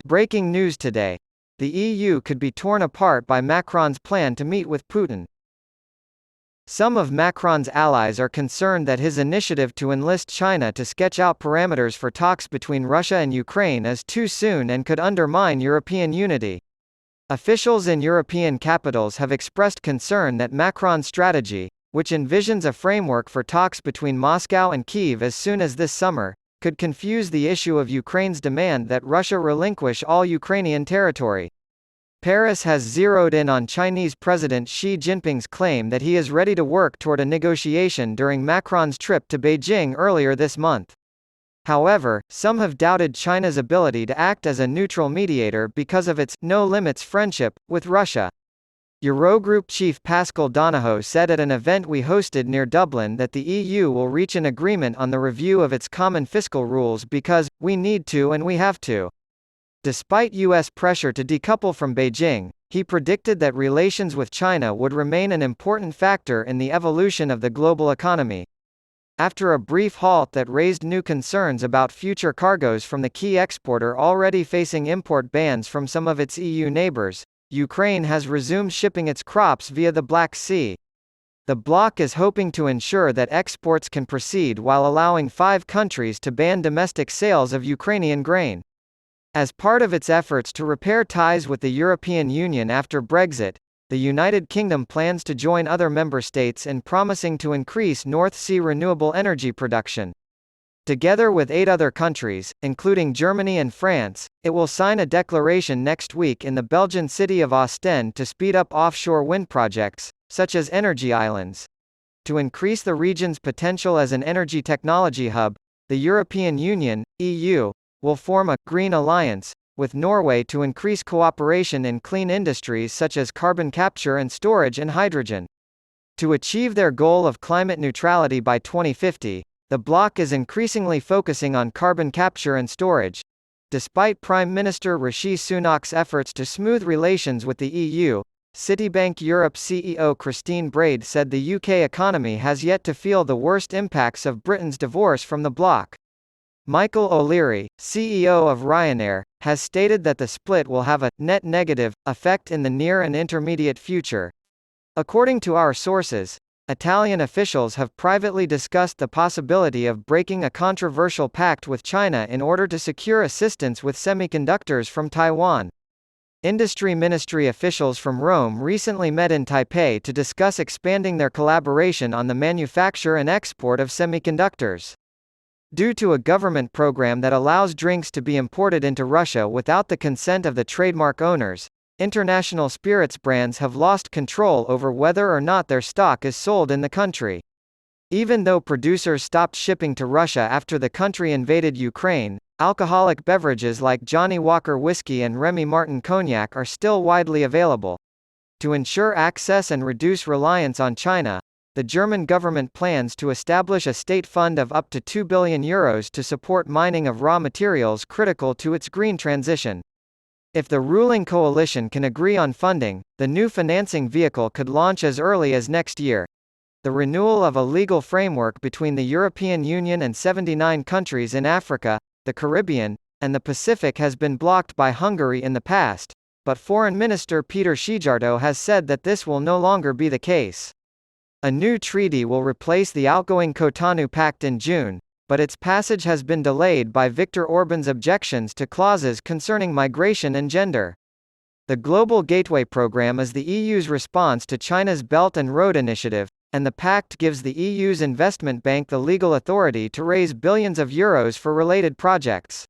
Breaking news today. The EU could be torn apart by Macron's plan to meet with Putin. Some of Macron's allies are concerned that his initiative to enlist China to sketch out parameters for talks between Russia and Ukraine is too soon and could undermine European unity. Officials in European capitals have expressed concern that Macron's strategy, which envisions a framework for talks between Moscow and Kyiv as soon as this summer, could confuse the issue of Ukraine's demand that Russia relinquish all Ukrainian territory. Paris has zeroed in on Chinese President Xi Jinping's claim that he is ready to work toward a negotiation during Macron's trip to Beijing earlier this month. However, some have doubted China's ability to act as a neutral mediator because of its no-limits friendship with Russia. Eurogroup chief Pascal Donohoe said at an event we hosted near Dublin that the EU will reach an agreement on the review of its common fiscal rules because, we need to and we have to. Despite U.S. pressure to decouple from Beijing, he predicted that relations with China would remain an important factor in the evolution of the global economy. After a brief halt that raised new concerns about future cargoes from the key exporter already facing import bans from some of its EU neighbors, Ukraine has resumed shipping its crops via the Black Sea. The bloc is hoping to ensure that exports can proceed while allowing 5 countries to ban domestic sales of Ukrainian grain. As part of its efforts to repair ties with the European Union after Brexit, the United Kingdom plans to join other member states in promising to increase North Sea renewable energy production. Together with 8 other countries, including Germany and France, it will sign a declaration next week in the Belgian city of Ostend to speed up offshore wind projects, such as energy islands. To increase the region's potential as an energy technology hub, the European Union, EU, will form a Green Alliance with Norway to increase cooperation in clean industries such as carbon capture and storage and hydrogen. To achieve their goal of climate neutrality by 2050, the bloc is increasingly focusing on carbon capture and storage. Despite Prime Minister Rishi Sunak's efforts to smooth relations with the EU, Citibank Europe CEO Christine Braid said the UK economy has yet to feel the worst impacts of Britain's divorce from the bloc. Michael O'Leary, CEO of Ryanair, has stated that the split will have a net negative effect in the near and intermediate future. According to our sources, Italian officials have privately discussed the possibility of breaking a controversial pact with China in order to secure assistance with semiconductors from Taiwan. Industry ministry officials from Rome recently met in Taipei to discuss expanding their collaboration on the manufacture and export of semiconductors. Due to a government program that allows drinks to be imported into Russia without the consent of the trademark owners, international spirits brands have lost control over whether or not their stock is sold in the country. Even though producers stopped shipping to Russia after the country invaded Ukraine, alcoholic beverages like Johnnie Walker whiskey and Remy Martin cognac are still widely available. To ensure access and reduce reliance on China, the German government plans to establish a state fund of up to €2 billion to support mining of raw materials critical to its green transition. If the ruling coalition can agree on funding, the new financing vehicle could launch as early as next year. The renewal of a legal framework between the European Union and 79 countries in Africa, the Caribbean, and the Pacific has been blocked by Hungary in the past, but Foreign Minister Peter Szijjártó has said that this will no longer be the case. A new treaty will replace the outgoing Cotonou Pact in June, but its passage has been delayed by Viktor Orban's objections to clauses concerning migration and gender. The Global Gateway Programme is the EU's response to China's Belt and Road Initiative, and the pact gives the EU's investment bank the legal authority to raise billions of euros for related projects.